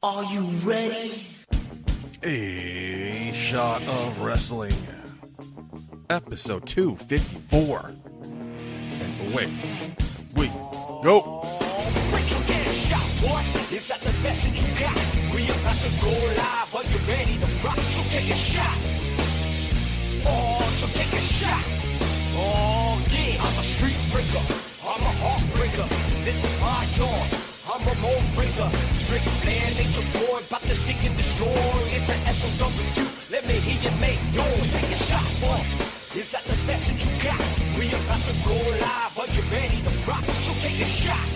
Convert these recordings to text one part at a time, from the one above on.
Are you ready? A Shot of Wrestling, episode 254. And away we go. Wait, so get a shot, what? Is that the message you got? We about to go live, are you ready to rock? So take a shot. Oh, so take a shot. Oh, yeah, I'm a street breaker. I'm a heartbreaker. This is my dawn. I'm a Ramon Razor. Strict man, nature boy, about to seek and destroy. It's an SOW. Let me hear you make noise. Take a shot, boy. Is that the message you got? We about to go live. Are you ready to rock? So take a shot.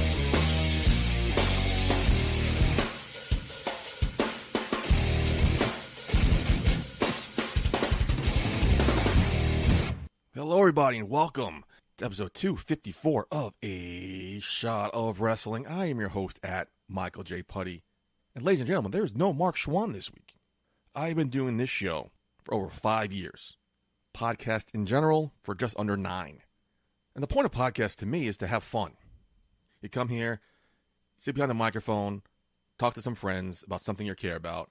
Hello, everybody, and welcome to episode 254 of A Shot of Wrestling. I am your host at Michael J. Putty. And ladies and gentlemen, there is no Mark Schwann this week. I've been doing this show for over 5 years. Podcast in general for just under 9. And the point of podcast to me is to have fun. You come here, sit behind the microphone, talk to some friends about something you care about,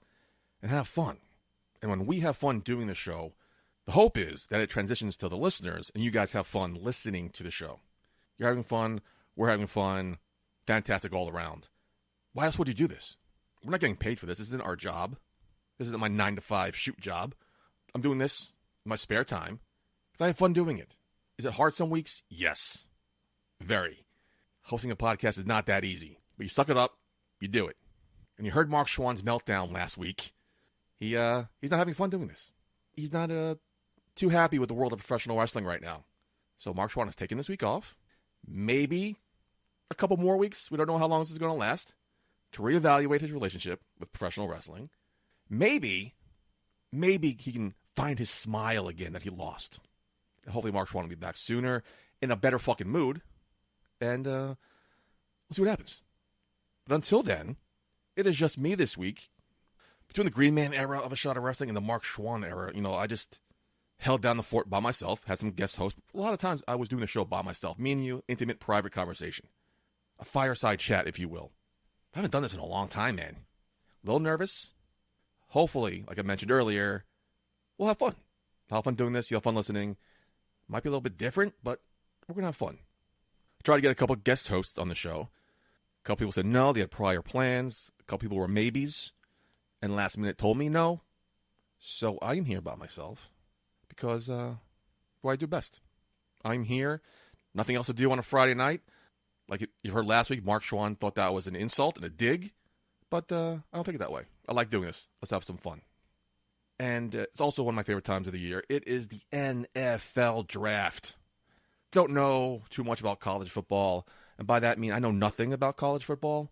and have fun. And when we have fun doing the show, the hope is that it transitions to the listeners and you guys have fun listening to the show. You're having fun, we're having fun, fantastic all around. Why else would you do this? We're not getting paid for this. This isn't our job. This isn't my 9-to-5 shoot job. I'm doing this in my spare time because I have fun doing it. Is it hard some weeks? Yes. Very. Hosting a podcast is not that easy. But you suck it up, you do it. And you heard Mark Schwann's meltdown last week. He's not having fun doing this. He's not too happy with the world of professional wrestling right now. So Mark Schwann is taking this week off. Maybe a couple more weeks. We don't know how long this is going to last. To reevaluate his relationship with professional wrestling. Maybe he can find his smile again that he lost. And hopefully Mark Schwann will be back sooner in a better fucking mood. And we'll see what happens. But until then, it is just me this week. Between the Green Man era of A Shot of Wrestling and the Mark Schwann era, I just held down the fort by myself, had some guest hosts. A lot of times I was doing the show by myself. Me and you, intimate, private conversation. A fireside chat, if you will. I haven't done this in a long time, man. A little nervous. Hopefully, like I mentioned earlier, we'll have fun. I'll have fun doing this. You'll have fun listening. Might be a little bit different, but we're going to have fun. I tried to get a couple guest hosts on the show. A couple people said no. They had prior plans. A couple people were maybes. And last minute told me no. So I am here by myself because what I do best. I'm here. Nothing else to do on a Friday night. Like you heard last week, Mark Schwann thought that was an insult and a dig. But I don't take it that way. I like doing this. Let's have some fun. And it's also one of my favorite times of the year. It is the NFL Draft. Don't know too much about college football. And by that I mean I know nothing about college football.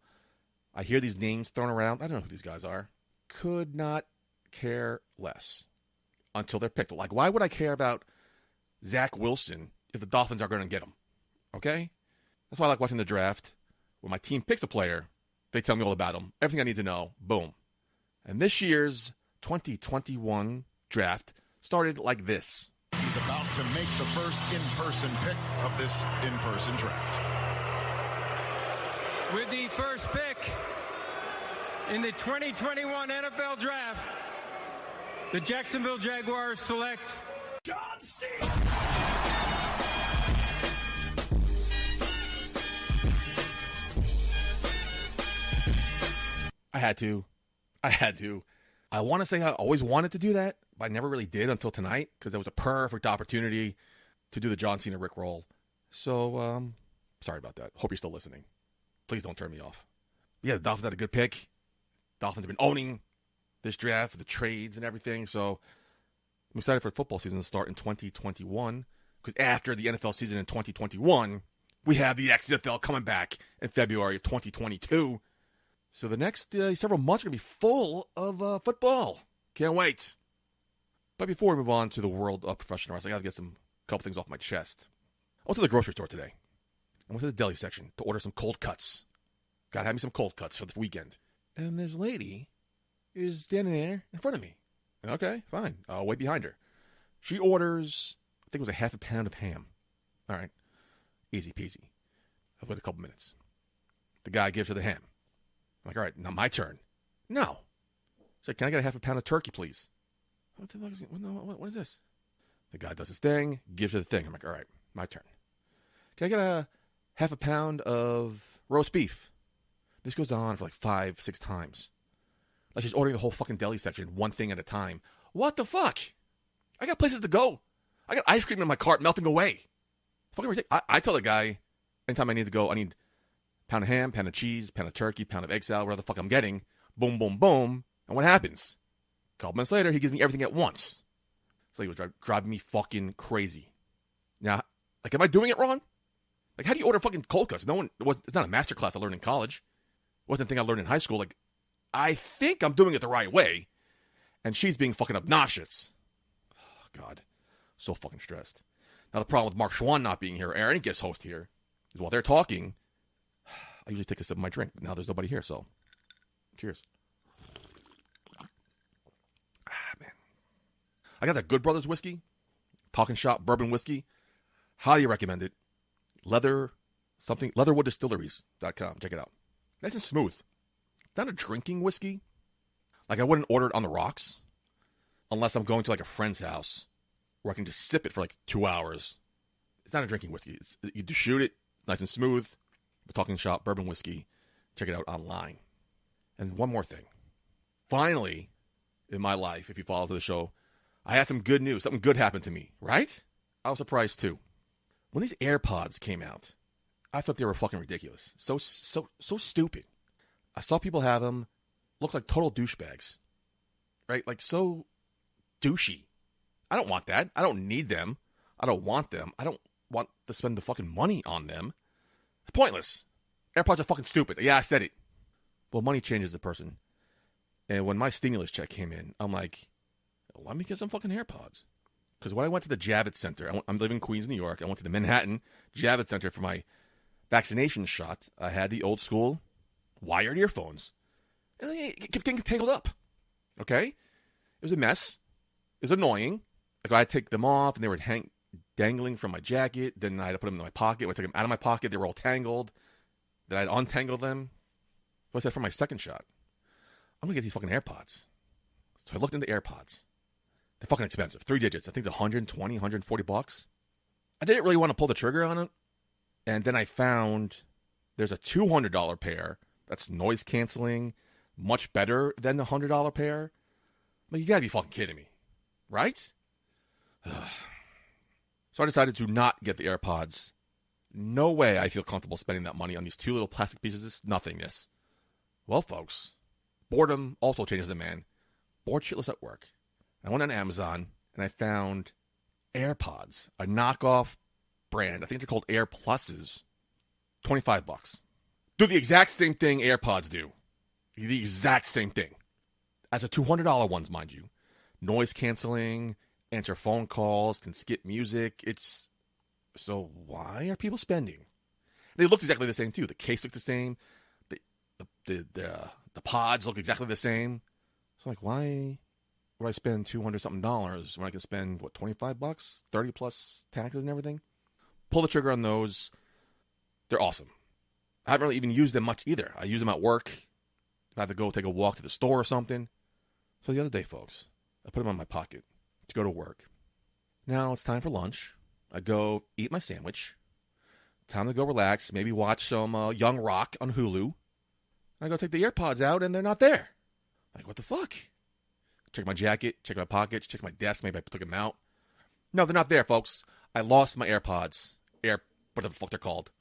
I hear these names thrown around. I don't know who these guys are. Could not care less until they're picked. Like, why would I care about Zach Wilson if the Dolphins are going to get him? Okay? That's why I like watching the draft. When my team picks a player, they tell me all about him. Everything I need to know. Boom. And this year's 2021 draft started like this. He's about to make the first in-person pick of this in-person draft. With the first pick in the 2021 NFL Draft, the Jacksonville Jaguars select John Cena. I had to. I want to say I always wanted to do that, but I never really did until tonight because it was a perfect opportunity to do the John Cena Rickroll. So, sorry about that. Hope you're still listening. Please don't turn me off. Yeah, the Dolphins had a good pick. Dolphins have been owning this draft, the trades and everything. So I'm excited for the football season to start in 2021 because after the NFL season in 2021, we have the XFL coming back in February of 2022. So the next several months are going to be full of football. Can't wait. But before we move on to the world of professional wrestling, I got to get a couple things off my chest. I went to the grocery store today. I went to the deli section to order some cold cuts. Got to have me some cold cuts for the weekend. And this lady is standing there in front of me. Okay, fine. I'll wait behind her. She orders, I think it was a half a pound of ham. All right. Easy peasy. I've waited a couple minutes. The guy gives her the ham. I'm like, all right, now my turn. No. She's like, can I get a half a pound of turkey, please? What the fuck is what is this? The guy does his thing, gives her the thing. I'm like, all right, my turn. Can I get a half a pound of roast beef? This goes on for like 5-6 times. Like she's ordering the whole fucking deli section, one thing at a time. What the fuck? I got places to go. I got ice cream in my cart melting away. Fucking ridiculous. I tell the guy, anytime I need to go, I need pound of ham, pound of cheese, pound of turkey, pound of egg salad, whatever the fuck I'm getting. Boom, boom, boom. And what happens? A couple minutes later, he gives me everything at once. So he was driving me fucking crazy. Now, like, am I doing it wrong? Like, how do you order fucking cold cuts? It's not a master class I learned in college. It wasn't a thing I learned in high school. Like, I think I'm doing it the right way. And she's being fucking obnoxious. Oh, God. So fucking stressed. Now, the problem with Mark Schwann not being here, or any guest host here, is while they're talking, I usually take a sip of my drink. But now there's nobody here, so cheers. Man. I got that Good Brothers whiskey, Talking Shop Bourbon Whiskey. Highly recommend it. Leatherwooddistilleries.com. Check it out. Nice and smooth. Not a drinking whiskey. Like, I wouldn't order it on the rocks unless I'm going to like a friend's house where I can just sip it for like 2 hours. It's not a drinking whiskey. You just shoot it, nice and smooth. The Talking Shop Bourbon Whiskey. Check it out online. And one more thing. Finally, in my life, if you follow the show, I had some good news. Something good happened to me, right? I was surprised too. When these AirPods came out, I thought they were fucking ridiculous. So stupid. I saw people have them, look like total douchebags. Right? Like, so douchey. I don't want that. I don't need them. I don't want them. I don't want to spend the fucking money on them. It's pointless. AirPods are fucking stupid. Yeah, I said it. Well, money changes the person. And when my stimulus check came in, I'm like, let me get some fucking AirPods. Because when I went to the Javits Center, I'm living in Queens, New York. I went to the Manhattan Javits Center for my vaccination shot. I had the old school wired earphones. And it kept getting tangled up. Okay? It was a mess. It was annoying. Like, I had to take them off, and they were dangling from my jacket. Then I had to put them in my pocket. When I took them out of my pocket, they were all tangled. Then I had to untangle them. So I said, for my second shot, I'm going to get these fucking AirPods. So I looked into AirPods. They're fucking expensive. 3 digits. I think it's $120, $140. I didn't really want to pull the trigger on it. And then I found there's a $200 pair that's noise canceling, much better than the $100 pair. Like, you gotta be fucking kidding me. Right? So I decided to not get the AirPods. No way I feel comfortable spending that money on these 2 little plastic pieces of nothingness. Well, folks, boredom also changes a man. Bored shitless at work. I went on Amazon, and I found AirPods, a knockoff brand. I think they're called Air Pluses. $25. Do the exact same thing AirPods do. The exact same thing. As the $200 ones, mind you. Noise canceling, answer phone calls, can skip music. So why are people spending? They look exactly the same, too. The case looks the same. The pods look exactly the same. So, like, why would I spend $200-something when I can spend, $25? 30 plus taxes and everything? Pull the trigger on those. They're awesome. I haven't really even used them much either. I use them at work. If I have to go take a walk to the store or something. So the other day, folks, I put them in my pocket to go to work. Now it's time for lunch. I go eat my sandwich. Time to go relax. Maybe watch some Young Rock on Hulu. I go take the AirPods out, and they're not there. Like, what the fuck? Check my jacket, check my pockets, check my desk. Maybe I took them out. No, they're not there, folks. I lost my AirPods. Whatever the fuck they're called.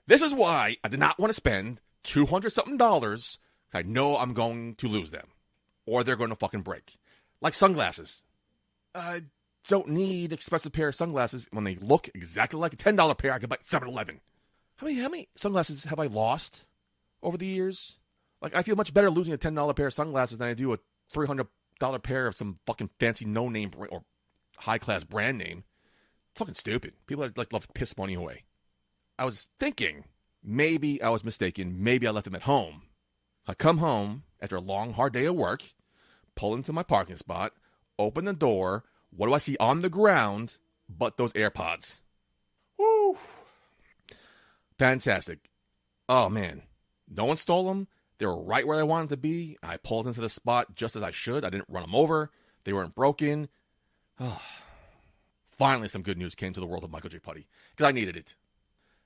This is why I did not want to spend $200-something because I know I'm going to lose them. Or they're going to fucking break. Like sunglasses. I don't need expensive pair of sunglasses when they look exactly like a $10 pair I could buy at 7-Eleven. How many sunglasses have I lost over the years? Like, I feel much better losing a $10 pair of sunglasses than I do a $300 pair of some fucking fancy no-name or high-class brand name. It's fucking stupid. People like love to piss money away. I was thinking maybe I was mistaken. Maybe I left them at home. I come home after a long, hard day of work, pull into my parking spot, open the door. What do I see on the ground but those AirPods? Woo! Fantastic. Oh, man. No one stole them. They were right where I wanted to be. I pulled into the spot just as I should. I didn't run them over. They weren't broken. Finally, some good news came to the world of Michael J. Putty, because I needed it.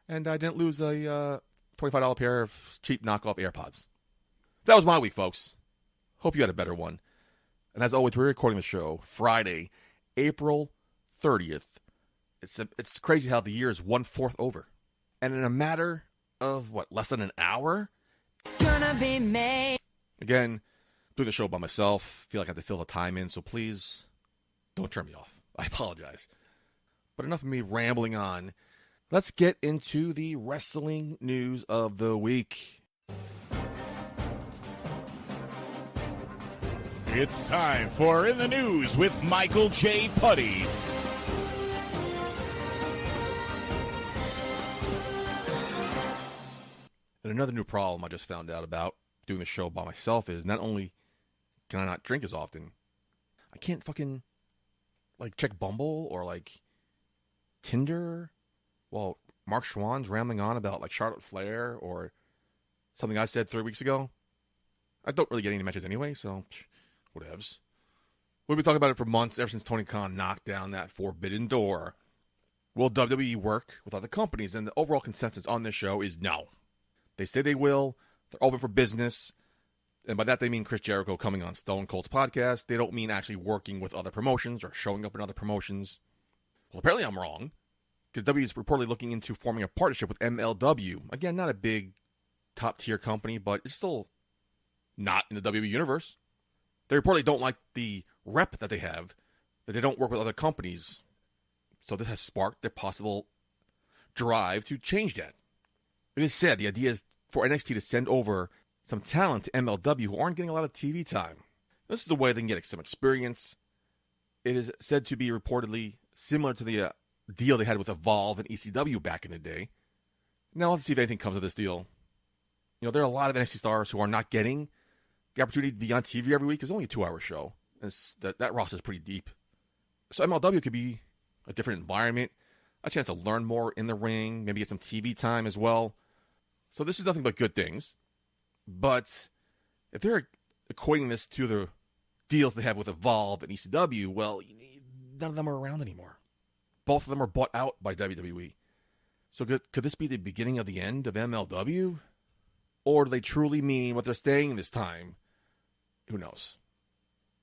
And I didn't lose a $25 pair of cheap knockoff AirPods. That was my week, folks. Hope you had a better one. And as always, we're recording the show Friday, April 30th. It's crazy how the year is 1/4 over. And in a matter of, less than an hour? It's gonna be May. Again, doing the show by myself. Feel like I have to fill the time in, so please don't turn me off. I apologize. But enough of me rambling on. Let's get into the wrestling news of the week. It's time for In the News with Michael J. Putty. And another new problem I just found out about doing the show by myself is not only can I not drink as often, I can't fucking check Bumble or Tinder while Mark Schwann's rambling on about Charlotte Flair or something I said 3 weeks ago. I don't really get any matches anyway, so whatevs. We've been talking about it for months, ever since Tony Khan knocked down that forbidden door. Will WWE work with other companies? And the overall consensus on this show is no. They say they will. They're open for business. And by that, they mean Chris Jericho coming on Stone Cold's podcast. They don't mean actually working with other promotions or showing up in other promotions. Well, apparently I'm wrong, because W is reportedly looking into forming a partnership with MLW. Again, not a big top-tier company, but it's still not in the WWE universe. They reportedly don't like the rep that they have, that they don't work with other companies. So this has sparked their possible drive to change that. It is said the idea is for NXT to send over some talent to MLW who aren't getting a lot of TV time. This is the way they can get some experience. It is said to be reportedly similar to the deal they had with Evolve and ECW back in the day. Now let's see if anything comes of this deal. There are a lot of NXT stars who are not getting the opportunity to be on TV every week. It's only a 2-hour show. And that roster is pretty deep. So MLW could be a different environment, a chance to learn more in the ring, maybe get some TV time as well. So this is nothing but good things. But if they're equating this to the deals they have with Evolve and ECW, well, none of them are around anymore. Both of them are bought out by WWE. So could this be the beginning of the end of MLW? Or do they truly mean what they're saying this time? Who knows?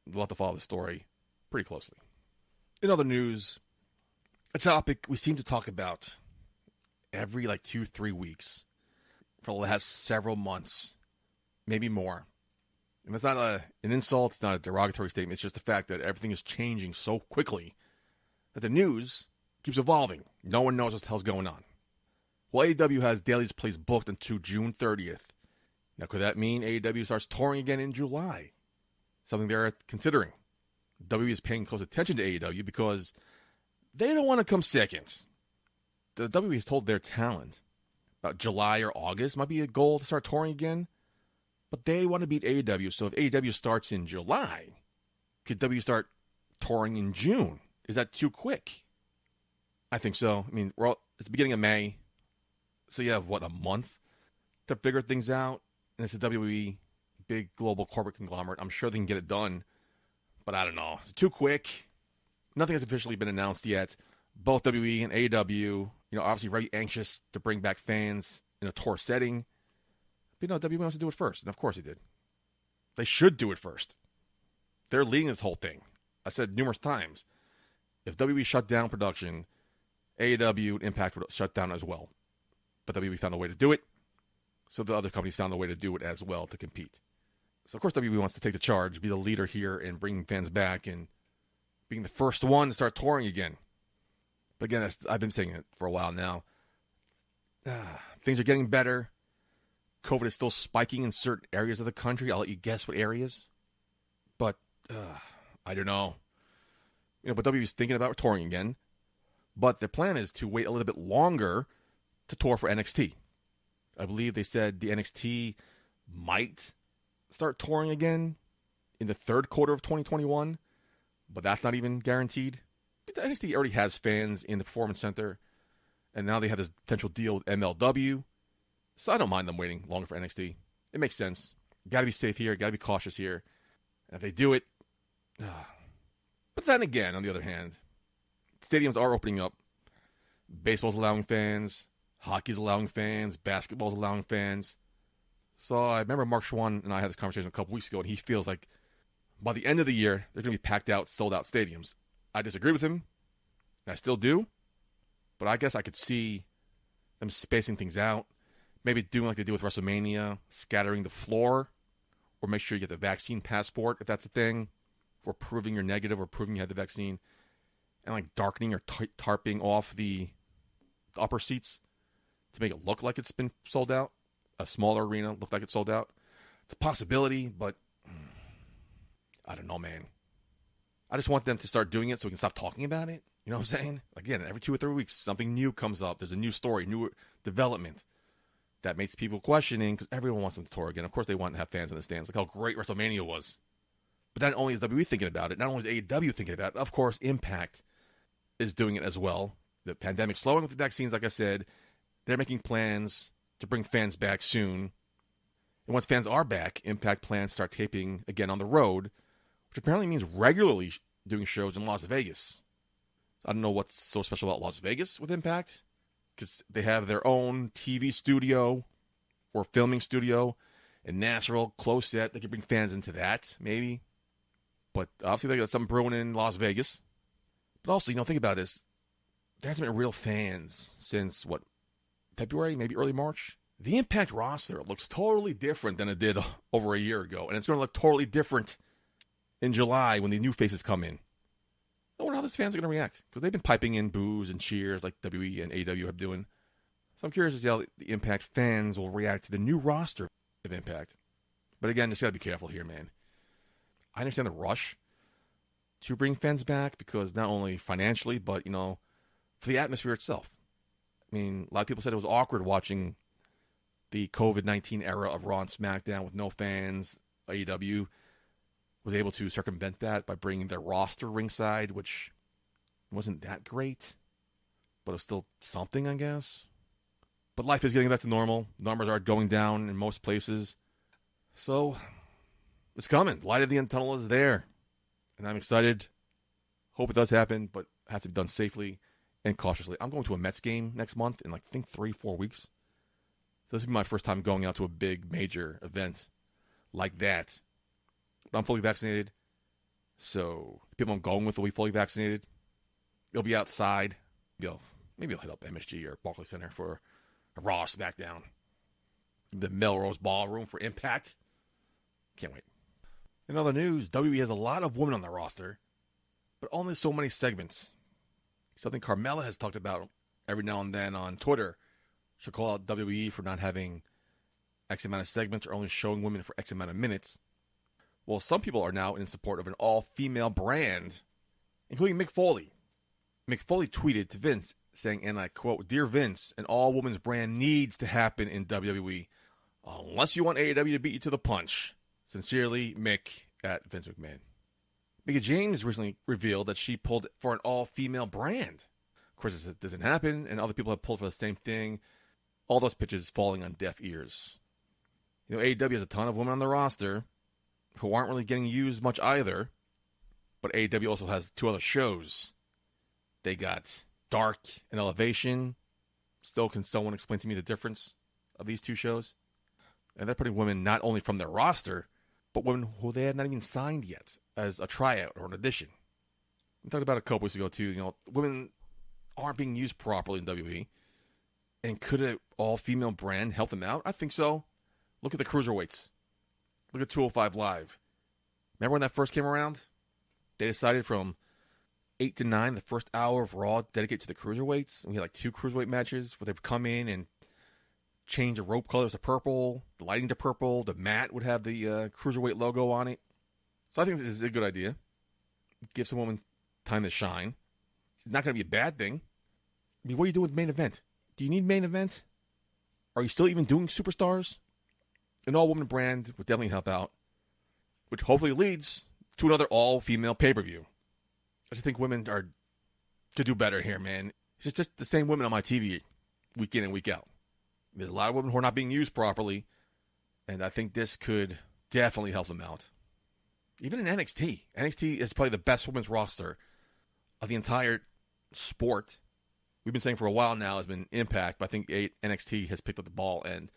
We'll have to follow the story pretty closely. In other news, a topic we seem to talk about every 2-3 weeks for the last several months, maybe more. And that's not an insult, it's not a derogatory statement, it's just the fact that everything is changing so quickly that the news keeps evolving. No one knows what the hell's going on. Well, AEW has Daily's Place booked until June 30th. Now, could that mean AEW starts touring again in July? Something they're considering. WWE is paying close attention to AEW because they don't want to come second. The WWE has told their talent about July or August might be a goal to start touring again, but they want to beat AEW. So if AEW starts in July, could W start touring in June? Is that too quick? I think so. I mean, it's the beginning of May, so you have, a month to figure things out? And it's a WWE, big global corporate conglomerate. I'm sure they can get it done, but I don't know. It's too quick. Nothing has officially been announced yet. Both WWE and AEW, obviously very anxious to bring back fans in a tour setting. But WWE wants to do it first, and of course they did. They should do it first. They're leading this whole thing. I said numerous times, if WWE shut down production, AEW and Impact would shut down as well. But WWE found a way to do it, so the other companies found a way to do it as well to compete. So of course WWE wants to take the charge, be the leader here, and bring fans back, and being the first one to start touring again. But again, I've been saying it for a while now. Things are getting better. COVID is still spiking in certain areas of the country. I'll let you guess what areas. But I don't know. But WWE is thinking about touring again. But their plan is to wait a little bit longer to tour for NXT. I believe they said the NXT might start touring again in the third quarter of 2021. But that's not even guaranteed. The NXT already has fans in the Performance Center. And now they have this potential deal with MLW. So I don't mind them waiting longer for NXT. It makes sense. Got to be safe here. Got to be cautious here. And if they do it, but then again, on the other hand, stadiums are opening up. Baseball's allowing fans. Hockey's allowing fans. Basketball's allowing fans. So I remember Mark Schwann and I had this conversation a couple weeks ago, and he feels like by the end of the year, they're going to be packed out, sold out stadiums. I disagree with him. I still do. But I guess I could see them spacing things out. Maybe doing like they do with WrestleMania, scattering the floor, or make sure you get the vaccine passport if that's a thing, or proving you're negative or proving you had the vaccine, and like darkening or tarping off the upper seats to make it look like it's been sold out. A smaller arena look like it's sold out. It's a possibility, but I don't know, man. I just want them to start doing it so we can stop talking about it. You know what I'm saying? Again, every 2 or 3 weeks, something new comes up. There's a new story, new development that makes people questioning because everyone wants them to tour again. Of course, they want to have fans in the stands. Like how great WrestleMania was. But not only is WWE thinking about it, not only is AEW thinking about it, of course, Impact is doing it as well. The pandemic's slowing with the vaccines, like I said. They're making plans to bring fans back soon. And once fans are back, Impact plans to start taping again on the road, which apparently means regularly doing shows in Las Vegas. I don't know what's so special about Las Vegas with Impact, because they have their own TV studio or filming studio in Nashville, close set. They could bring fans into that, maybe. But obviously they got something brewing in Las Vegas. But also, think about this. There hasn't been real fans since, February, maybe early March? The Impact roster looks totally different than it did over a year ago. And it's going to look totally different in July when the new faces come in. I wonder how these fans are going to react. Because they've been piping in boos and cheers like WWE and AEW have doing. So I'm curious to see how the Impact fans will react to the new roster of Impact. But again, just got to be careful here, man. I understand the rush to bring fans back because not only financially, but, for the atmosphere itself. I mean, a lot of people said it was awkward watching the COVID-19 era of Raw and SmackDown with no fans. AEW was able to circumvent that by bringing their roster ringside, which wasn't that great, but it was still something, I guess. But life is getting back to normal. Numbers are going down in most places. So, it's coming. The light at the end of the tunnel is there. And I'm excited. Hope it does happen, but it has to be done safely and cautiously. I'm going to a Mets game next month in 3-4 weeks. So this will be my first time going out to a big, major event like that. But I'm fully vaccinated. So the people I'm going with will be fully vaccinated. They'll be outside. Maybe I'll hit up MSG or Barclays Center for a Raw SmackDown. The Melrose Ballroom for Impact. Can't wait. In other news, WWE has a lot of women on their roster, but only so many segments. Something Carmella has talked about every now and then on Twitter. She'll call out WWE for not having X amount of segments or only showing women for X amount of minutes. Well, some people are now in support of an all-female brand, including Mick Foley. Mick Foley tweeted to Vince saying, and I quote, "Dear Vince, an all-women's brand needs to happen in WWE, unless you want AEW to beat you to the punch. Sincerely, Mick at Vince McMahon." Mickie James recently revealed that she pulled for an all-female brand. Of course, this doesn't happen, and other people have pulled for the same thing. All those pitches falling on deaf ears. AEW has a ton of women on the roster who aren't really getting used much either, but AEW also has 2 other shows. They got Dark and Elevation. Still, can someone explain to me the difference of these 2 shows? And they're putting women not only from their roster, but women who they have not even signed yet as a tryout or an audition. We talked about it a couple weeks ago, too. Women aren't being used properly in WWE. And could an all-female brand help them out? I think so. Look at the cruiserweights. Look at 205 Live. Remember when that first came around? They decided from 8 to 9, the first hour of Raw, dedicated to the cruiserweights. And we had 2 cruiserweight matches where they would come in and change the rope colors to purple, the lighting to purple. The mat would have the cruiserweight logo on it. So I think this is a good idea. Give some women time to shine. It's not going to be a bad thing. I mean, what are you doing with main event? Do you need main event? Are you still even doing superstars? An all-woman brand would definitely help out, which hopefully leads to another all-female pay-per-view. I just think women are to do better here, man. It's just the same women on my TV week in and week out. There's a lot of women who are not being used properly, and I think this could definitely helped them out. Even in NXT. NXT is probably the best women's roster of the entire sport. We've been saying for a while now has been Impact, but I think NXT has picked up the ball and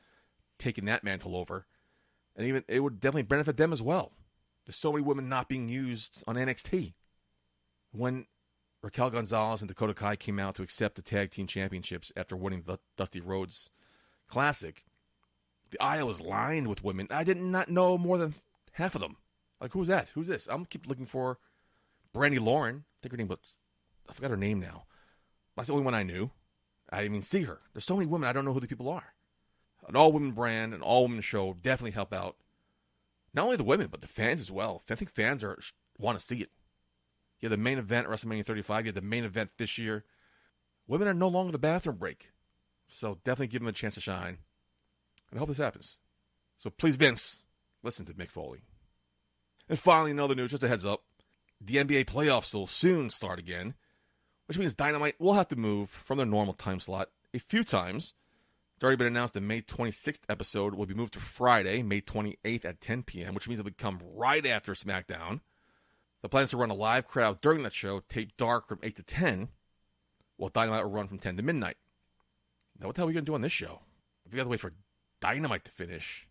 taken that mantle over. And even it would definitely benefit them as well. There's so many women not being used on NXT. When Raquel Gonzalez and Dakota Kai came out to accept the tag team championships after winning the Dusty Rhodes Classic, the aisle was lined with women. I did not know more than half of them. Like, who's that? Who's this? I'm keep looking for Brandy Lauren. I think her name was, I forgot her name now. That's the only one I knew. I didn't even see her. There's so many women, I don't know who the people are. An all-women brand, an all-women show definitely help out not only the women, but the fans as well. I think fans want to see it. You had the main event, WrestleMania 35. You had the main event this year. Women are no longer the bathroom break. So definitely give them a chance to shine. And I hope this happens. So please, Vince, listen to Mick Foley. And finally, in other news, just a heads up. The NBA playoffs will soon start again, which means Dynamite will have to move from their normal time slot a few times. It's already been announced the May 26th episode will be moved to Friday, May 28th at 10 p.m., which means it'll come right after SmackDown. The plan is to run a live crowd during that show, taped dark from 8 to 10, while Dynamite will run from 10 to midnight. Now, what the hell are we going to do on this show? If we got to wait for Dynamite to finish,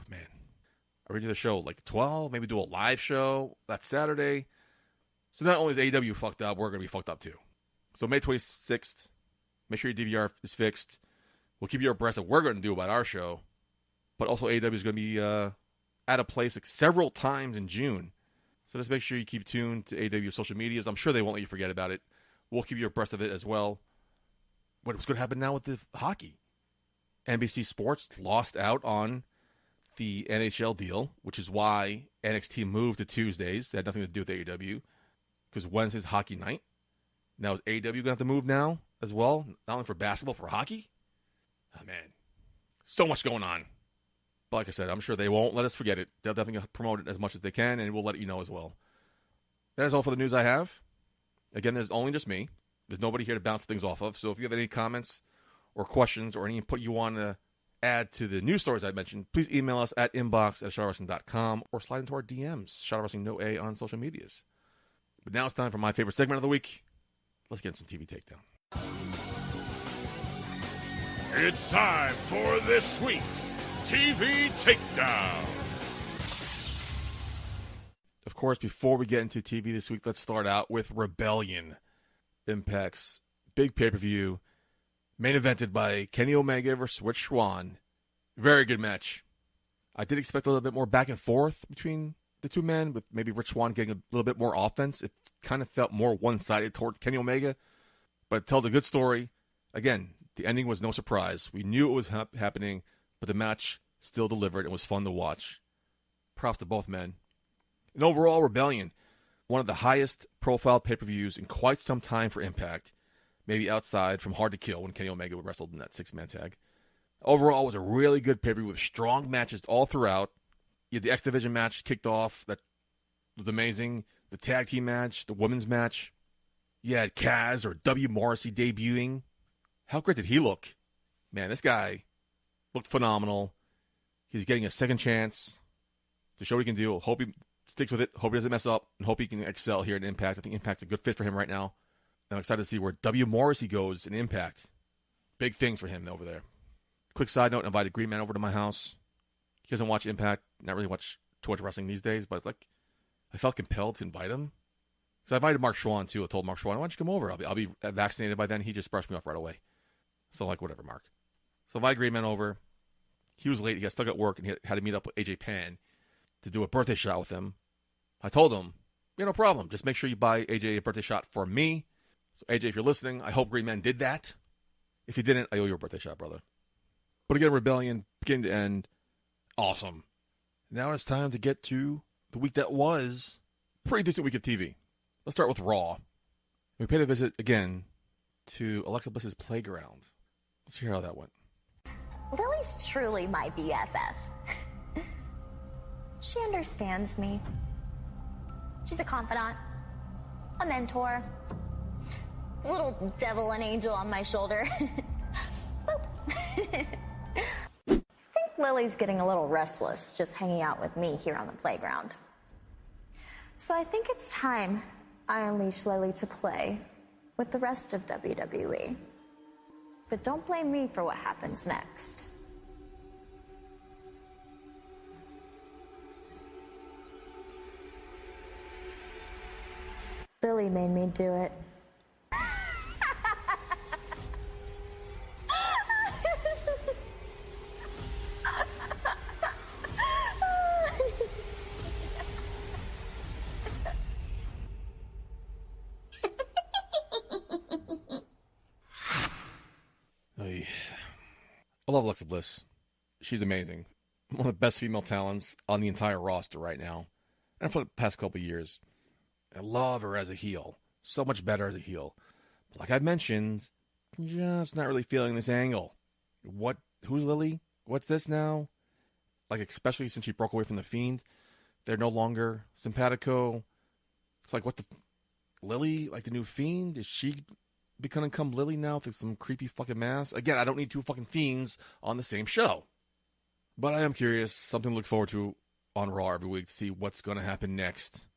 man. Are we going to do the show like 12? Maybe do a live show that Saturday? So not only is AEW fucked up, we're going to be fucked up too. So May 26th, make sure your DVR is fixed. We'll keep you abreast of what we're going to do about our show. But also AEW is going to be at a place like several times in June. So just make sure you keep tuned to AEW social medias. I'm sure they won't let you forget about it. We'll keep you abreast of it as well. What's going to happen now with the hockey? NBC Sports lost out on the NHL deal, which is why NXT moved to Tuesdays. It had nothing to do with AEW, because Wednesday's hockey night. Now is AEW going to have to move now as well? Not only for basketball, for hockey? Oh, man. So much going on. But like I said, I'm sure they won't let us forget it. They'll definitely promote it as much as they can, and we'll let you know as well. That is all for the news I have. Again, there's only just me. There's nobody here to bounce things off of. So if you have any comments or questions or any input you want to add to the news stories I mentioned, please email us at inbox@shotwrestling.com or slide into our DMs, Shot Wrestling No A on social medias. But now it's time for my favorite segment of the week. Let's get some TV Takedown. It's time for this week's TV Takedown. Of course, before we get into TV this week, let's start out with Rebellion. Impact's big pay-per-view, main evented by Kenny Omega versus Rich Swann. Very good match. I did expect a little bit more back and forth between the two men, with maybe Rich Swann getting a little bit more offense. It kind of felt more one-sided towards Kenny Omega, but it told a good story. Again, the ending was no surprise. We knew it was happening, but the match still delivered and was fun to watch. Props to both men. And overall, Rebellion, one of the highest profile pay-per-views in quite some time for Impact, maybe outside from Hard to Kill when Kenny Omega wrestled in that six-man tag. Overall, it was a really good pay-per-view with strong matches all throughout. You had the X Division match kicked off. That was amazing. The tag team match, the women's match. You had Kaz or W. Morrissey debuting. How great did he look? Man, this guy looked phenomenal. He's getting a second chance to show what he can do. Hope he sticks with it. Hope he doesn't mess up. And hope he can excel here in Impact. I think Impact's a good fit for him right now. I'm excited to see where W. Morrissey goes in Impact. Big things for him over there. Quick side note, I invited Green Man over to my house. He doesn't watch Impact, not really watch too much wrestling these days, but it's like I felt compelled to invite him. So I invited Mark Schwann too. I told Mark Schwann, why don't you come over? I'll be vaccinated by then. He just brushed me off right away. So like, whatever, Mark. So I invited Green Man over. He was late. He got stuck at work and he had to meet up with AJ Pan to do a birthday shot with him. I told him, yeah, no problem. Just make sure you buy AJ a birthday shot for me. So AJ, if you're listening, I hope Green Man did that. If you didn't, I owe you a birthday shot, brother. But again, Rebellion, beginning to end, awesome. Now it's time to get to the week that was. Pretty decent week of TV. Let's start with Raw. We paid a visit again to Alexa Bliss's Playground. Let's hear how that went. Lily's truly my BFF. She understands me. She's a confidant, a mentor, a little devil and angel on my shoulder. Boop. I think Lily's getting a little restless just hanging out with me here on the playground. So I think it's time I unleash Lily to play with the rest of WWE. But don't blame me for what happens next. Lily made me do it. I love Alexa Bliss. She's amazing. One of the best female talents on the entire roster right now. And for the past couple of years. I love her as a heel. So much better as a heel. But like I mentioned, just not really feeling this angle. Who's Lily? What's this now? Like, especially since she broke away from The Fiend. They're no longer simpatico. It's like, what the... Lily? Like the new Fiend? Is she become Lily now through some creepy fucking mask? Again, I don't need two fucking fiends on the same show. But I am curious. Something to look forward to on Raw every week to see what's going to happen next.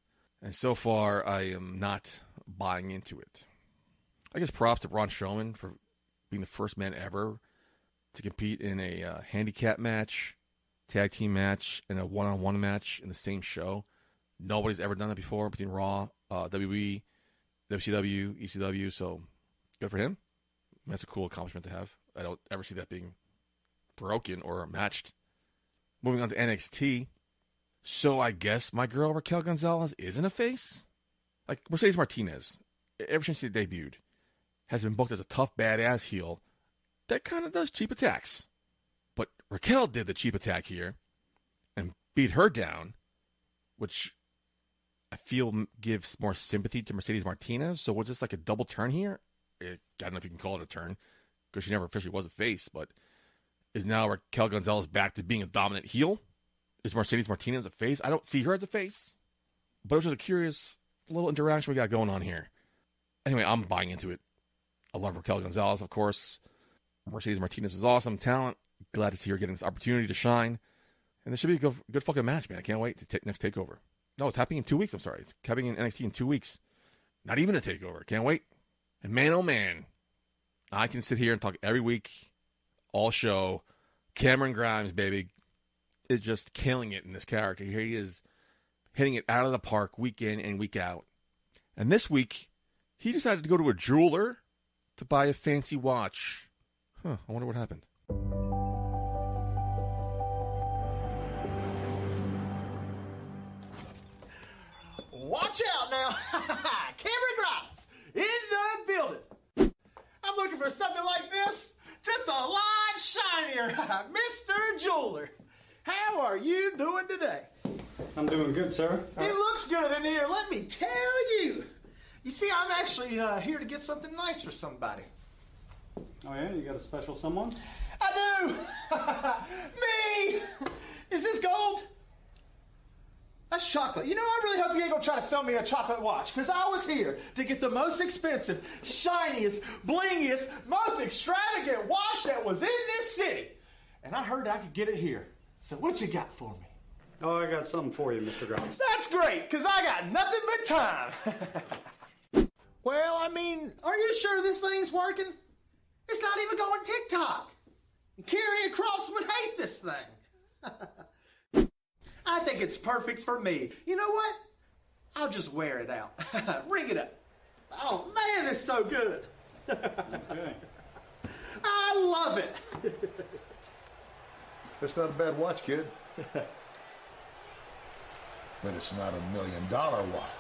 And so far, I am not buying into it. I guess props to Braun Strowman for being the first man ever to compete in a handicap match, tag team match, and a one-on-one match in the same show. Nobody's ever done that before between Raw, WWE, WCW, ECW, so good for him. That's a cool accomplishment to have. I don't ever see that being broken or matched. Moving on to NXT. So I guess my girl Raquel Gonzalez isn't a face? Like Mercedes Martinez, ever since she debuted, has been booked as a tough badass heel that kind of does cheap attacks. But Raquel did the cheap attack here and beat her down, which I feel gives more sympathy to Mercedes Martinez. So was this like a double turn here? I don't know if you can call it a turn because she never officially was a face, but is now Raquel Gonzalez back to being a dominant heel? Is Mercedes Martinez a face? I don't see her as a face, but it was just a curious little interaction we got going on here. Anyway, I'm buying into it. I love Raquel Gonzalez, of course. Mercedes Martinez is awesome talent. Glad to see her getting this opportunity to shine. And this should be a good fucking match, man. I can't wait to next TakeOver. No, it's happening in 2 weeks. I'm sorry. It's happening in NXT in 2 weeks. Not even a TakeOver. Can't wait. And man, oh man, I can sit here and talk every week, all show. Cameron Grimes, baby, is just killing it in this character. Here he is hitting it out of the park week in and week out. And this week, he decided to go to a jeweler to buy a fancy watch. I wonder what happened. Watch out now. Cameron Grimes in the building. I'm looking for something like this, just a lot shinier. Mr. Jeweler, how are you doing today? I'm doing good, sir. It looks good in here, let me tell you. You see, I'm actually here to get something nice for somebody. Oh yeah, you got a special someone? I do. Me. Is this gold? That's chocolate. You know, I really hope you ain't gonna try to sell me a chocolate watch, because I was here to get the most expensive, shiniest, blingiest, most extravagant watch that was in this city. And I heard I could get it here. So what you got for me? Oh, I got something for you, Mr. Grimes. That's great, because I got nothing but time. Well, I mean, are you sure this thing's working? It's not even going TikTok. Carrie Cross would hate this thing. I think it's perfect for me. You know what? I'll just wear it out. Ring it up. Oh, man, it's so good. Okay. I love it. That's not a bad watch, kid. But it's not $1 million watch.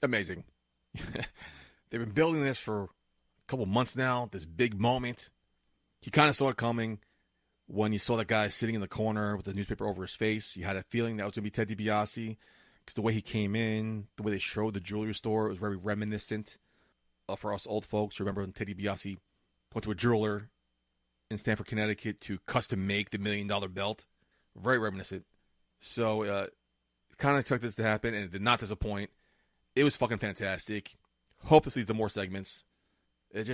Amazing. They've been building this for a couple months now, this big moment. You kind of saw it coming when you saw that guy sitting in the corner with the newspaper over his face. You had a feeling that was going to be Ted DiBiase because the way he came in, the way they showed the jewelry store, it was very reminiscent for us old folks. Remember when Ted DiBiase went to a jeweler in Stamford, Connecticut to custom make the $1 million belt. Very reminiscent. So, kind of expected this to happen, and it did not disappoint. It was fucking fantastic. Hope this leads to more segments. It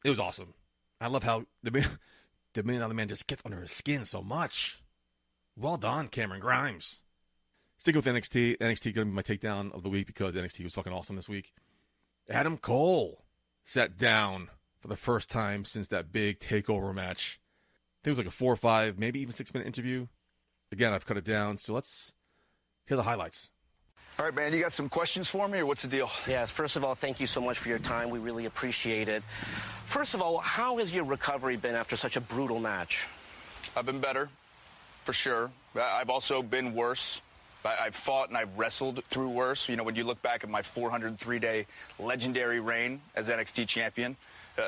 was awesome. I love how the $1 million man just gets under his skin so much. Well done, Cameron Grimes. Sticking with NXT. NXT going to be my takedown of the week because NXT was fucking awesome this week. Adam Cole sat down for the first time since that big takeover match. I think it was like a 4 or 5, maybe even 6-minute interview. Again, I've cut it down, so let's hear the highlights. All right, man, you got some questions for me, or what's the deal? Yes, first of all, thank you so much for your time. We really appreciate it. First of all, how has your recovery been after such a brutal match? I've been better, for sure. I've also been worse. I've fought and I've wrestled through worse. You know, when you look back at my 403-day legendary reign as NXT champion,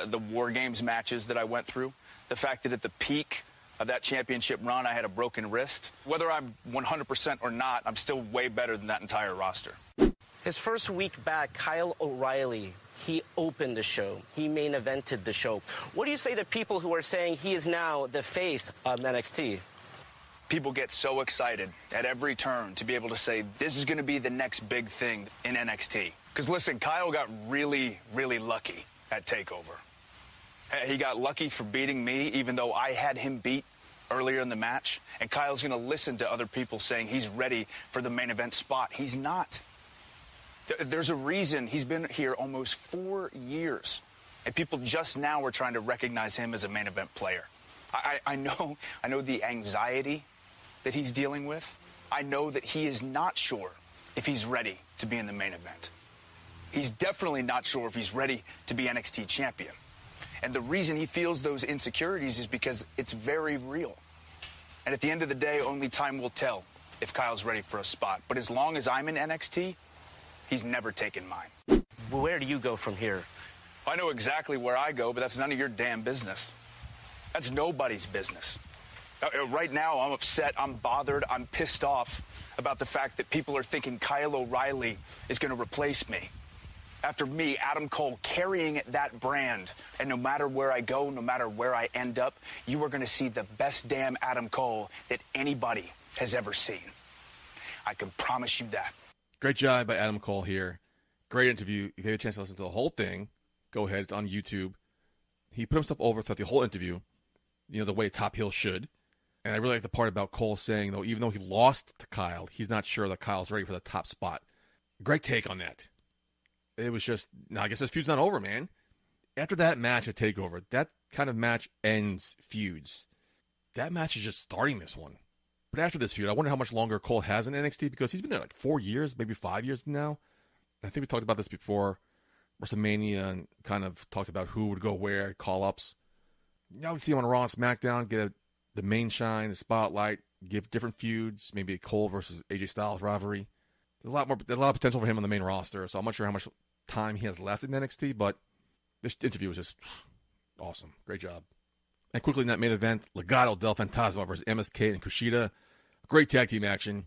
the War Games matches that I went through, the fact that at the peak of that championship run, I had a broken wrist. Whether I'm 100% or not, I'm still way better than that entire roster. His first week back, Kyle O'Reilly, he opened the show. He main evented the show. What do you say to people who are saying he is now the face of NXT? People get so excited at every turn to be able to say, this is going to be the next big thing in NXT. Because listen, Kyle got really, really lucky at TakeOver. He got lucky for beating me, even though I had him beat earlier in the match. And Kyle's going to listen to other people saying he's ready for the main event spot. He's not. There's a reason he's been here almost 4 years. And people just now are trying to recognize him as a main event player. I know the anxiety that he's dealing with. I know that he is not sure if he's ready to be in the main event. He's definitely not sure if he's ready to be NXT champion. And the reason he feels those insecurities is because it's very real. And at the end of the day, only time will tell if Kyle's ready for a spot. But as long as I'm in NXT, he's never taken mine. Where do you go from here? I know exactly where I go, but that's none of your damn business. That's nobody's business. Right now, I'm upset, I'm bothered, I'm pissed off about the fact that people are thinking Kyle O'Reilly is going to replace me. After me, Adam Cole, carrying that brand, and no matter where I go, no matter where I end up, you are going to see the best damn Adam Cole that anybody has ever seen. I can promise you that. Great job by Adam Cole here. Great interview. If you have a chance to listen to the whole thing, go ahead. It's on YouTube. He put himself over throughout the whole interview, you know, the way a top heel should. And I really like the part about Cole saying, though, even though he lost to Kyle, he's not sure that Kyle's ready for the top spot. Great take on that. It was just, now I guess this feud's not over, man. After that match at TakeOver, that kind of match ends feuds. That match is just starting this one. But after this feud, I wonder how much longer Cole has in NXT because he's been there like 4 years, maybe 5 years now. I think we talked about this before WrestleMania and kind of talked about who would go where, call-ups. Now let's see him on Raw and SmackDown, get the main shine, the spotlight, give different feuds, maybe a Cole versus AJ Styles rivalry. There's a lot of potential for him on the main roster, so I'm not sure how much time he has left in NXT, but this interview was just awesome. Great job. And quickly in that main event, Legado del Fantasma versus MSK and Kushida. Great tag team action.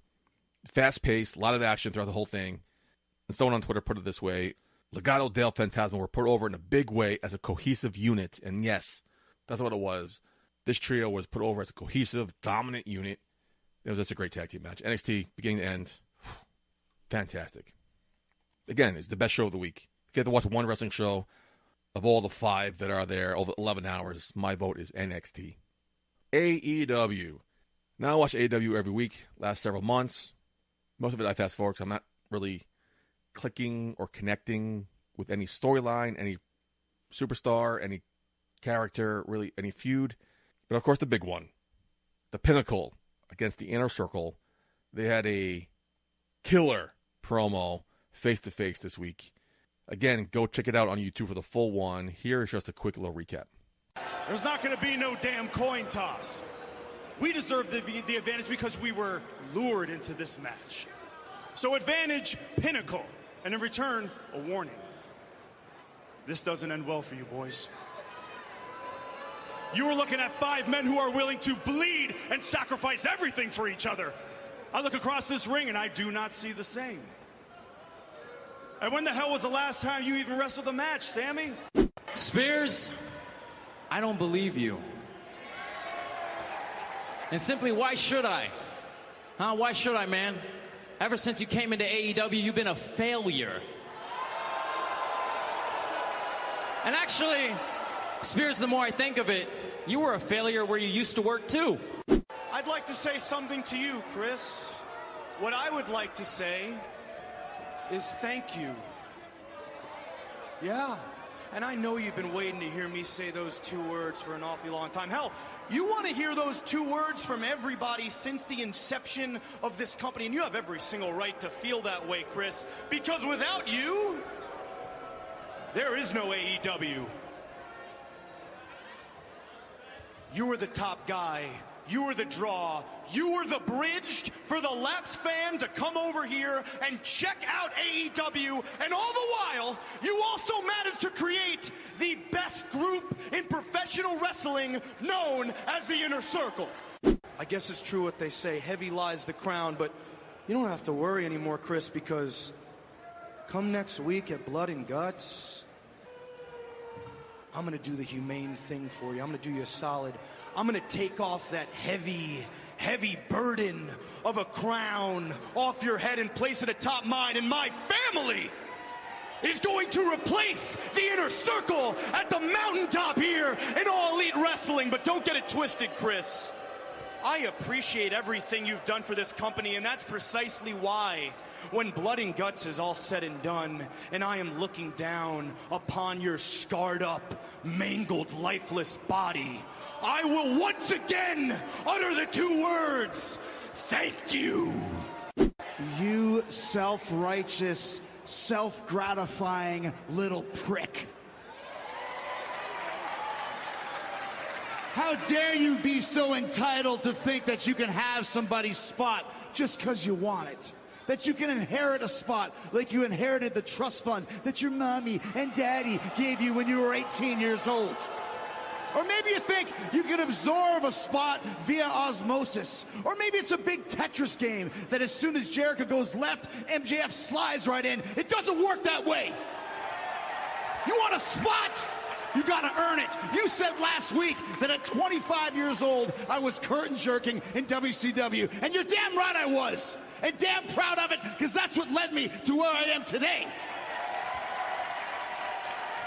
Fast-paced, a lot of action throughout the whole thing. And someone on Twitter put it this way, Legado del Fantasma were put over in a big way as a cohesive unit. And yes, that's what it was. This trio was put over as a cohesive, dominant unit. It was just a great tag team match. NXT, beginning to end, fantastic. Again, it's the best show of the week. If you have to watch one wrestling show of all the 5 that are there over 11 hours, my vote is NXT. AEW. Now I watch AEW every week, last several months. Most of it I fast forward because I'm not really clicking or connecting with any storyline, any superstar, any character, really any feud. But of course the big one, the Pinnacle against the Inner Circle. They had a killer promo face-to-face this week. Again, go check it out on YouTube for the full one. Here is just a quick little recap. There's not going to be no damn coin toss. We deserve the advantage because we were lured into this match. So advantage Pinnacle, and in return, a warning. This doesn't end well for you, boys. You are looking at 5 men who are willing to bleed and sacrifice everything for each other. I look across this ring and I do not see the same. And when the hell was the last time you even wrestled a match, Sammy? Spears, I don't believe you. And simply, why should I? Why should I, man? Ever since you came into AEW, you've been a failure. And actually, Spears, the more I think of it, you were a failure where you used to work too. I'd like to say something to you, Chris. What I would like to say is thank you. Yeah, and I know you've been waiting to hear me say those two words for an awfully long time. Hell, you want to hear those two words from everybody since the inception of this company, and you have every single right to feel that way, Chris, because without you, there is no AEW. You were the top guy. You were the draw. You were the bridge for the Laps fan to come over here and check out AEW. And all the while, you also managed to create the best group in professional wrestling known as the Inner Circle. I guess it's true what they say, heavy lies the crown, but you don't have to worry anymore, Chris, because come next week at Blood and Guts, I'm going to do the humane thing for you. I'm going to do you a solid. I'm going to take off that heavy burden of a crown off your head and place it atop mine. And my family is going to replace the Inner Circle at the mountaintop here in All Elite Wrestling. But don't get it twisted, Chris. I appreciate everything you've done for this company, and that's precisely why when Blood and Guts is all said and done, and I am looking down upon your scarred up, mangled, lifeless body, I will once again utter the two words, thank you. You self-righteous, self-gratifying little prick. How dare you be so entitled to think that you can have somebody's spot just because you want it? That you can inherit a spot like you inherited the trust fund that your mommy and daddy gave you when you were 18 years old. Or maybe you think you can absorb a spot via osmosis. Or maybe it's a big Tetris game that as soon as Jericho goes left, MJF slides right in. It doesn't work that way. You want a spot? You gotta earn it. You said last week that at 25 years old, I was curtain jerking in WCW. And you're damn right I was. And damn proud of it, because that's what led me to where I am today.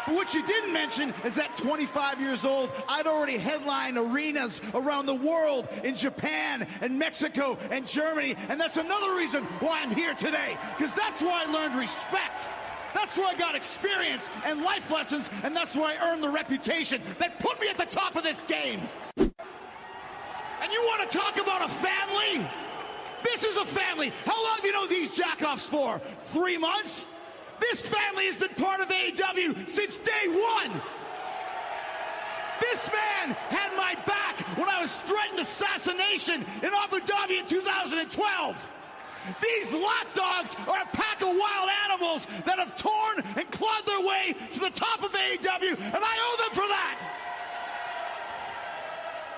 But what you didn't mention is that 25 years old, I'd already headlined arenas around the world in Japan and Mexico and Germany. And that's another reason why I'm here today, because that's where I learned respect. That's where I got experience and life lessons, and that's where I earned the reputation that put me at the top of this game. And you want to talk about a family? This is a family. How long have you known these jackoffs for? 3 months? This family has been part of AEW since day one. This man had my back when I was threatened assassination in Abu Dhabi in 2012. These lapdogs are a pack of wild animals that have torn and clawed their way to the top of AEW, and I owe them for that.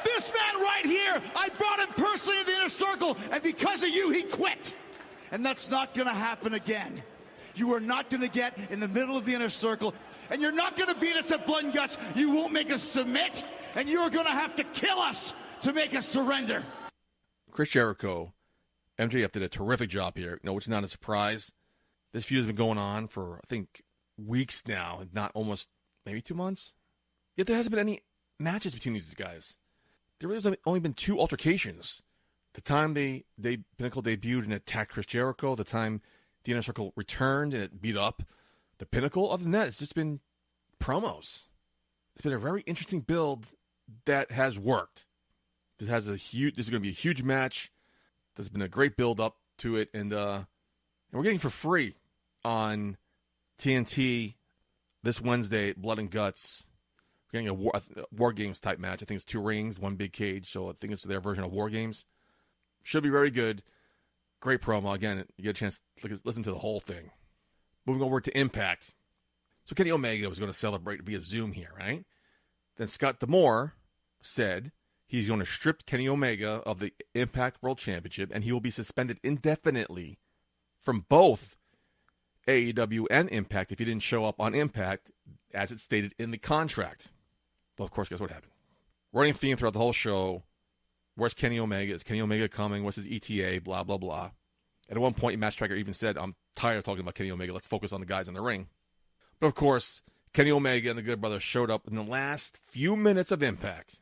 This man right here, I brought him personally to the Inner Circle, and because of you, he quit. And that's not going to happen again. You are not going to get in the middle of the Inner Circle, and you're not going to beat us at Blood and Guts. You won't make us submit, and you're going to have to kill us to make us surrender. Chris Jericho, MJF did a terrific job here, which is not a surprise. This feud has been going on for, I think, weeks now, not almost, maybe 2 months. Yet there hasn't been any matches between these guys. There has only been 2 altercations. The time Pinnacle debuted and attacked Chris Jericho, the time the Inner Circle returned and it beat up the Pinnacle. Other than that, it's just been promos. It's been a very interesting build that has worked. This is going to be a huge match. There's been a great build up to it, and we're getting for free on TNT this Wednesday, Blood and Guts. We're getting a War Games type match. I think it's 2 rings, 1 big cage, so I think it's their version of War Games. Should be very good. Great promo. Again, you get a chance to listen to the whole thing. Moving over to Impact. So Kenny Omega was going to celebrate via Zoom here, right? Then Scott D'Amore said he's going to strip Kenny Omega of the Impact World Championship, and he will be suspended indefinitely from both AEW and Impact if he didn't show up on Impact, as it's stated in the contract. But of course, guess what happened? Running theme throughout the whole show Where's Kenny Omega? Is Kenny Omega coming? What's his ETA? Blah, blah, blah. And at one point, Match Tracker even said, I'm tired of talking about Kenny Omega. Let's focus on the guys in the ring. But of course, Kenny Omega and the Good Brothers showed up in the last few minutes of Impact.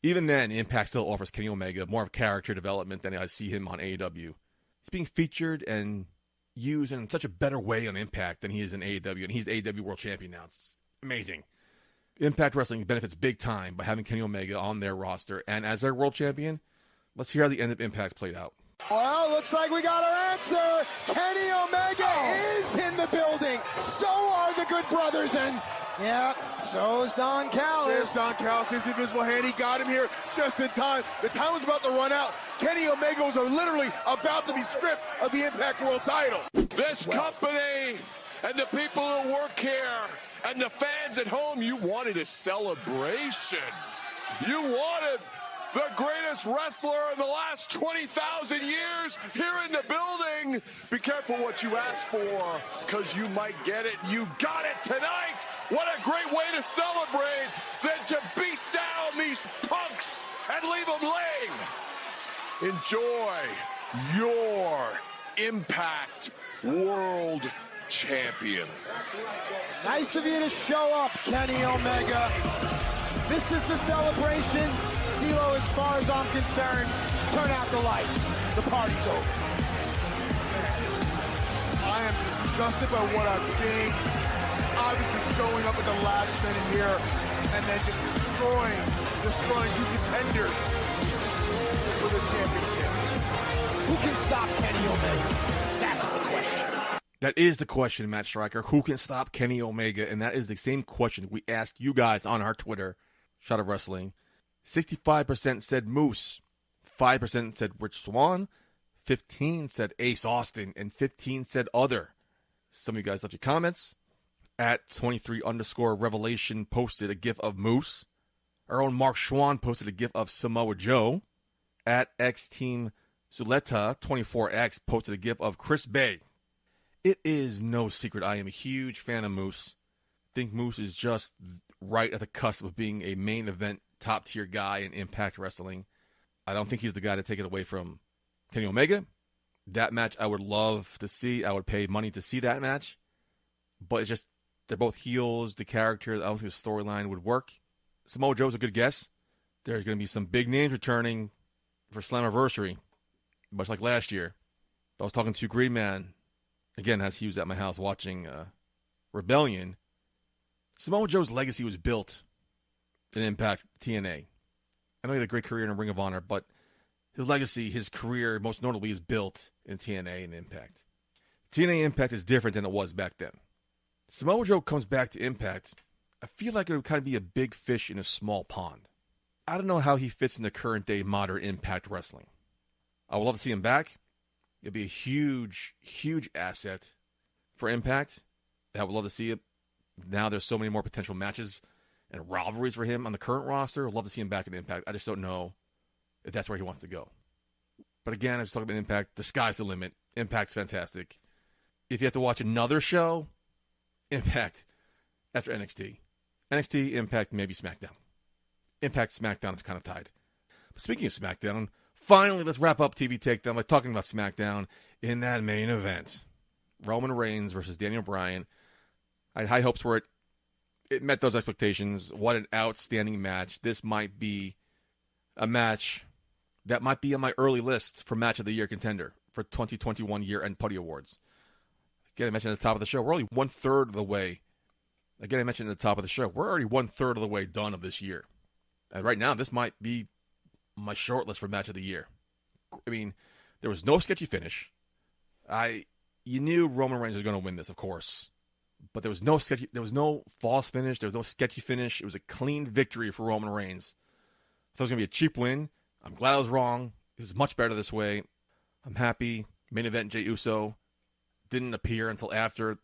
Even then, Impact still offers Kenny Omega more of character development than I see him on AEW. He's being featured and used in such a better way on Impact than he is in AEW. And he's the AEW World Champion now. It's amazing. Impact Wrestling benefits big time by having Kenny Omega on their roster. And as their World Champion, let's hear how the end of Impact played out. Well, looks like we got our answer. Kenny Omega is in the building. So are the Good Brothers, and yeah, so is Don Callis. There's Don Callis, his invisible hand. He got him here just in time. The time was about to run out. Kenny Omega was literally about to be stripped of the Impact World title. This company and the people who work here and the fans at home, you wanted a celebration. You wanted the greatest wrestler in the last 20,000 years here in the building. Be careful what you ask for, because you might get it. You got it tonight. What a great way to celebrate than to beat down these punks and leave them laying. Enjoy your Impact World Champion. Nice of you to show up, Kenny Omega. This is the celebration. D'Lo, as far as I'm concerned, turn out the lights. The party's over. I am disgusted by what I'm seeing. Obviously showing up at the last minute here and then just destroying two contenders for the championship. Who can stop Kenny Omega? That's the question. That is the question, Matt Striker. Who can stop Kenny Omega? And that is the same question we asked you guys on our Twitter, Shot of Wrestling. 65% said Moose, 5% said Rich Swann, 15% said Ace Austin, and 15% said other. Some of you guys left your comments. At 23_Revelation posted a gif of Moose. Our own Mark Schwann posted a gif of Samoa Joe. At X Team Zuleta 24X posted a gif of Chris Bay. It is no secret I am a huge fan of Moose. Think Moose is just right at the cusp of being a main event top-tier guy in Impact Wrestling. I don't think he's the guy to take it away from Kenny Omega. That match I would love to see. I would pay money to see that match. But it's just, they're both heels. The characters, I don't think the storyline would work. Samoa Joe's a good guess. There's going to be some big names returning for Slammiversary, much like last year. I was talking to Green Man, again, as he was at my house watching Rebellion. Samoa Joe's legacy was built in Impact TNA. I know he had a great career in Ring of Honor, but his legacy, his career, most notably, is built in TNA and Impact. TNA Impact is different than it was back then. Samoa Joe comes back to Impact. I feel like it would kind of be a big fish in a small pond. I don't know how he fits in the current day modern Impact Wrestling. I would love to see him back. It'd be a huge, huge asset for Impact. I would love to see it. Now there's so many more potential matches and rivalries for him on the current roster. I'd love to see him back in Impact. I just don't know if that's where he wants to go. But again, I was talking about Impact. The sky's the limit. Impact's fantastic. If you have to watch another show, Impact after NXT. NXT, Impact, maybe SmackDown. Impact, SmackDown is kind of tied. But speaking of SmackDown, finally let's wrap up TV Takedown by talking about SmackDown in that main event. Roman Reigns versus Daniel Bryan. I had high hopes for it. It met those expectations. What an outstanding match. This might be a match that might be on my early list for Match of the Year contender for 2021 Year-End Putty Awards. Again, I mentioned at the top of the show, we're only 1/3 of the way. Again, I mentioned at the top of the show, we're already 1/3 of the way done of this year. And right now, this might be my short list for Match of the Year. I mean, there was no sketchy finish. You knew Roman Reigns was going to win this, of course. But there was no false finish. There was no sketchy finish. It was a clean victory for Roman Reigns. I thought it was going to be a cheap win. I'm glad I was wrong. It was much better this way. I'm happy. Main event, Jey Uso didn't appear until after.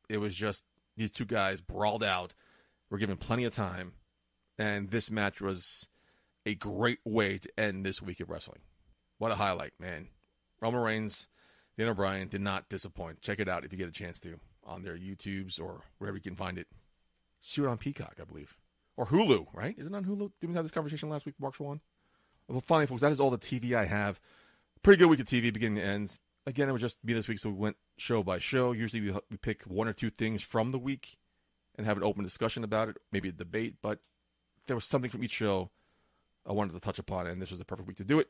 It was just these two guys brawled out. Were given plenty of time. And this match was a great way to end this week of wrestling. What a highlight, man. Roman Reigns, Daniel Bryan did not disappoint. Check it out if you get a chance to on their YouTubes or wherever you can find it. See it on Peacock, I believe. Or Hulu, right? Isn't it on Hulu? Didn't we have this conversation last week, Mark Schwann? Well, finally, folks, that is all the TV I have. Pretty good week of TV beginning to end. Again, it was just me this week, so we went show by show. Usually we pick one or two things from the week and have an open discussion about it, maybe a debate. But there was something from each show I wanted to touch upon, and this was the perfect week to do it.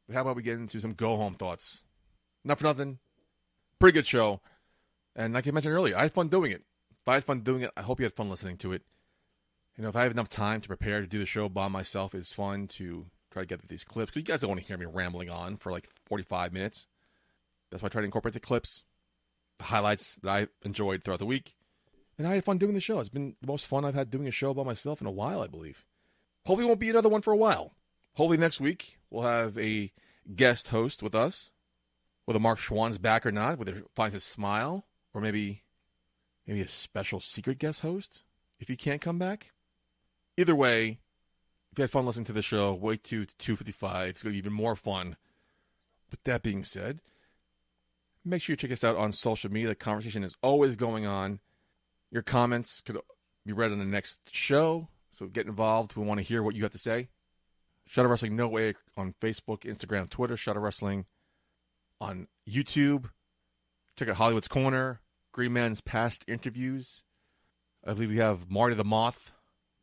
But how about we get into some go-home thoughts? Not for nothing. Pretty good show. And like I mentioned earlier, I had fun doing it. If I had fun doing it, I hope you had fun listening to it. You know, if I have enough time to prepare to do the show by myself, it's fun to try to get these clips. Because you guys don't want to hear me rambling on for like 45 minutes. That's why I try to incorporate the clips, the highlights that I enjoyed throughout the week. And I had fun doing the show. It's been the most fun I've had doing a show by myself in a while, I believe. Hopefully it won't be another one for a while. Hopefully next week we'll have a guest host with us. Whether Mark Schwann's back or not, whether he finds his smile, or maybe a special secret guest host if he can't come back. Either way, if you had fun listening to the show, wait to 2:55. It's going to be even more fun. With that being said, make sure you check us out on social media. The conversation is always going on. Your comments could be read on the next show, so get involved. We want to hear what you have to say. Shut Up Wrestling No Way on Facebook, Instagram, Twitter. Shut Up Wrestling on YouTube. Check out Hollywood's Corner, Green Man's past interviews. I believe we have Marty the Moth,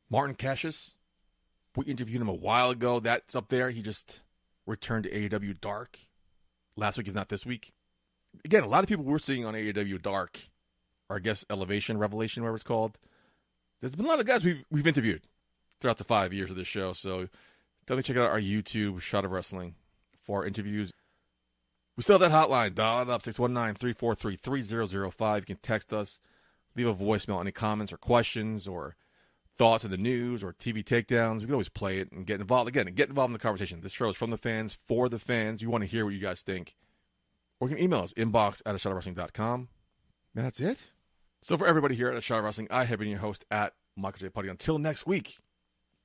Martin Cassius. We interviewed him a while ago. That's up there. He just returned to AEW Dark last week, if not this week. Again, a lot of people we're seeing on AEW Dark, or I guess Elevation, Revelation, whatever it's called. There's been a lot of guys we've interviewed throughout the 5 years of this show. So definitely check out our YouTube, Shot of Wrestling, for interviews. We still have that hotline. Dial it up, 619-343-3005. You can text us, leave a voicemail, any comments or questions or thoughts of the news or TV takedowns. We can always play it and get involved. Again, get involved in the conversation. This show is from the fans, for the fans. You want to hear what you guys think. Or you can email us, inbox@shotofwrestling.com. And that's it. So for everybody here at Shot of Wrestling, I have been your host at Michael J. Putty. Until next week,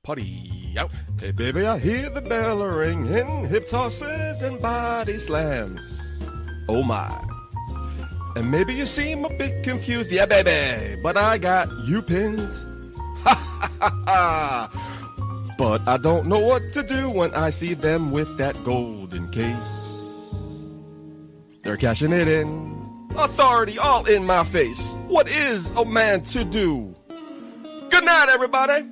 Putty out. Hey, baby, I hear the bell ringing, hip tosses and body slams. Oh, my. And maybe you seem a bit confused. Yeah, baby, but I got you pinned. Ha, ha, ha, ha. But I don't know what to do when I see them with that golden case. They're cashing it in. Authority all in my face. What is a man to do? Good night, everybody.